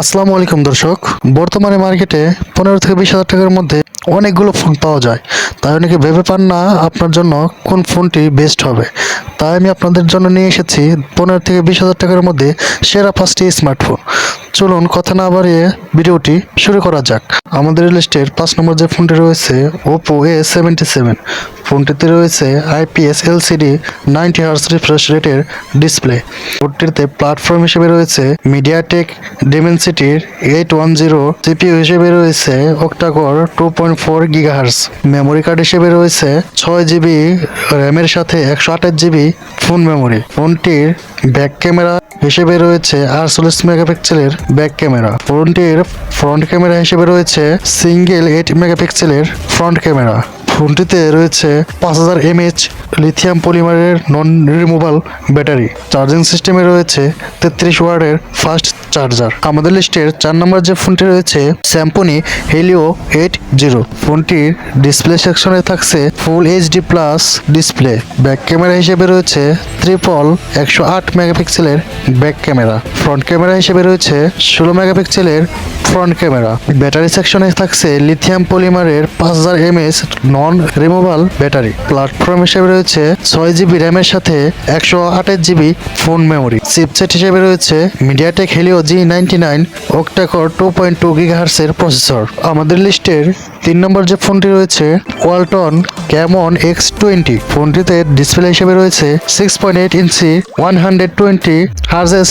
আসসালামু আলাইকুম দর্শক। বর্তমানে মার্কেটে 15 থেকে 20 হাজার টাকার মধ্যে অনেকগুলো ফোন পাওয়া যায়। তাই অনেকে ভেবে পান না আপনার জন্য কোন ফোনটি বেস্ট হবে। তাই আমি আপনাদের জন্য নিয়ে এসেছি 15 থেকে 20 হাজার টাকার মধ্যে সেরা 5টি স্মার্টফোন। চলুন কথা না বাড়িয়ে ভিডিওটি শুরু করা যাক। আমাদের লিস্টের 5 নম্বর যে ফোনটি রয়েছে ওপো A77। ফোনটিতে রয়েছে IPS LCD 90 Hz রিফ্রেশ রেটের ডিসপ্লে। ফোনটিতে প্ল্যাটফর্ম হিসেবে রয়েছে মিডিয়াটেক ডিমেনসিটির 810, CPU হিসেবে রয়েছে অক্টাকোর 2.4 GHz, মেমোরি কার্ড হিসেবে রয়েছে 6GB র্যামের সাথে 128GB ফোন মেমোরি। ফোনটির ব্যাক ক্যামেরা হিসেবে রয়েছে 48 মেগাপিক্সেলের ব্যাক ক্যামেরা। ফোনটির ফ্রন্ট ক্যামেরা হিসেবে রয়েছে সিঙ্গেল 8 মেগাপিক্সেলের ফ্রন্ট ক্যামেরা। ফোনটিতে রয়েছে 5000 mAh লিথিয়াম পলিমারের নন রিমুভাল ব্যাটারি। চার্জিং সিস্টেমে রয়েছে 33 ওয়াটের ফাস্ট চার্জার। আমাদের লিস্টের 4 নম্বর যে ফোনটি রয়েছে স্যামসং হেলিও 80। ফোনটির ডিসপ্লে সেকশনে থাকছে ফুল HD plus display. Back camera হিসেবে রয়েছে ট্রিপল 108 মেগাপিক্সেলের ব্যাক ক্যামেরা। ফ্রন্ট ক্যামেরা হিসেবে রয়েছে 16 মেগাপিক্সেলের ফ্রন্ট ক্যামেরা। ব্যাটারি সেকশনে থাকছে লিথিয়াম পলিমারের 5000 mAh নন রিমুভাল ব্যাটারি। প্ল্যাটফর্ম হিসেবে রয়েছে 6GB র্যামের সাথে 128GB ফোন মেমোরি। চিপসেট হিসেবে রয়েছে MediaTek Helio G99 octa-core 2.2 GHz এর প্রসেসর। আমাদের লিস্টের 3 নম্বর যে ফোনটি রয়েছে ওয়ালটন ক্যামন X20। ফোনটিতে ডিসপ্লে হিসেবে রয়েছে 6.8 ইঞ্চি 120 Hz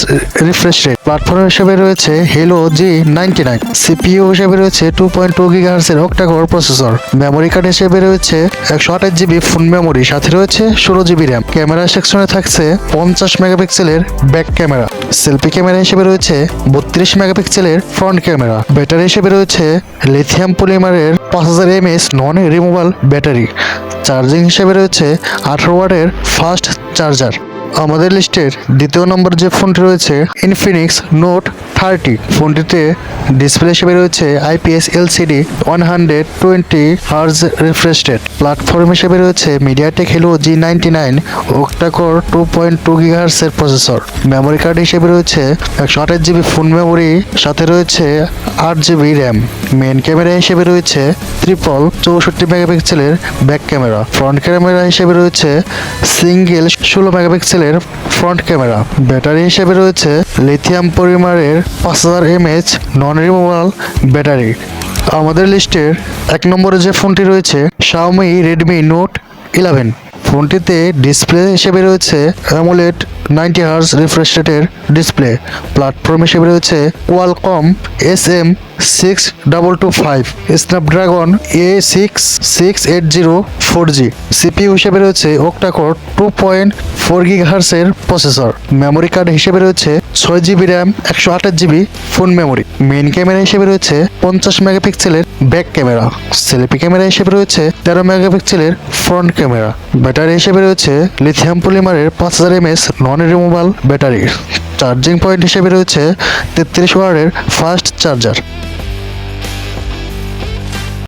রিফ্রেশ রেট। প্ল্যাটফর্ম হিসেবে রয়েছে হেলো G99। CPU হিসেবে রয়েছে 2.2 GHz এর অক্টাকোর প্রসেসর। মেমোরি কার্ড হিসেবে রয়েছে 128GB ফোন মেমোরি, সাথে রয়েছে 16GB র্যাম। ক্যামেরা সেকশনে থাকছে 50 মেগাপিক্সেলের ব্যাক ক্যামেরা। সেলফি ক্যামেরা হিসেবে রয়েছে 32 মেগাপিক্সেলের ফ্রন্ট ক্যামেরা। ব্যাটারি হিসেবে রয়েছে লিথিয়াম পলিমারের 5000 mAh নন রিমুভাল ব্যাটারি। চার্জিং হিসেবে রয়েছে 18 ওয়াটের ফাস্ট চার্জার। আমাদের লিস্টের দ্বিতীয় নম্বর যে ফোনটি রয়েছে ইনফিনিক্স নোট 30। ফোনটিতে ডিসপ্লে হিসেবে রয়েছে IPS LCD 120 Hz refresh rate. Platform হিসেবে রয়েছে MediaTek hello G99 octa-core 2.2 GHz এর প্রসেসর। মেমোরি কার্ড হিসেবে রয়েছে 128GB ফোন মেমোরি, সাথে রয়েছে 8GB র্যাম। মেন ক্যামেরা হিসেবে রয়েছে ট্রিপল 64 মেগাপিক্সেলের ব্যাক ক্যামেরা। ফ্রন্ট ক্যামেরা হিসেবে রয়েছে সিঙ্গেল 16 মেগাপিক্সেলের ফ্রন্ট ক্যামেরা। ব্যাটারি হিসেবে রয়েছে লিথিয়াম পলিমারের 5000 mAh নন রিমুভাল ব্যাটারি। আমাদের লিস্টের 1 নম্বরে যে ফোনটি রয়েছে Xiaomi Redmi Note 11। ফোনটিতে ডিসপ্লে হিসেবে রয়েছে AMOLED 90 Hz রিফ্রেশ রেটের ডিসপ্লে। প্ল্যাটফর্ম হিসেবে রয়েছে Qualcomm SM6225 Snapdragon A6680 4G। CPU হিসেবে রয়েছে অক্টাকোর 2.4 GHz এর প্রসেসর। মেমোরি কার্ড হিসেবে রয়েছে 6GB RAM 128GB phone memory. Main camera হিসেবে রয়েছে 50 মেগাপিক্সেলের ব্যাক ক্যামেরা। সেলফি ক্যামেরা হিসেবে রয়েছে 13 মেগাপিক্সেলের ফ্রন্ট ক্যামেরা। ব্যাটারি হিসেবে রয়েছে লিথিয়াম পলিমারের 5000 mAh নন রিমুভাল ব্যাটারি। চার্জিং পয়েন্ট হিসেবে রয়েছে 33 ওয়াটের ফাস্ট চার্জার।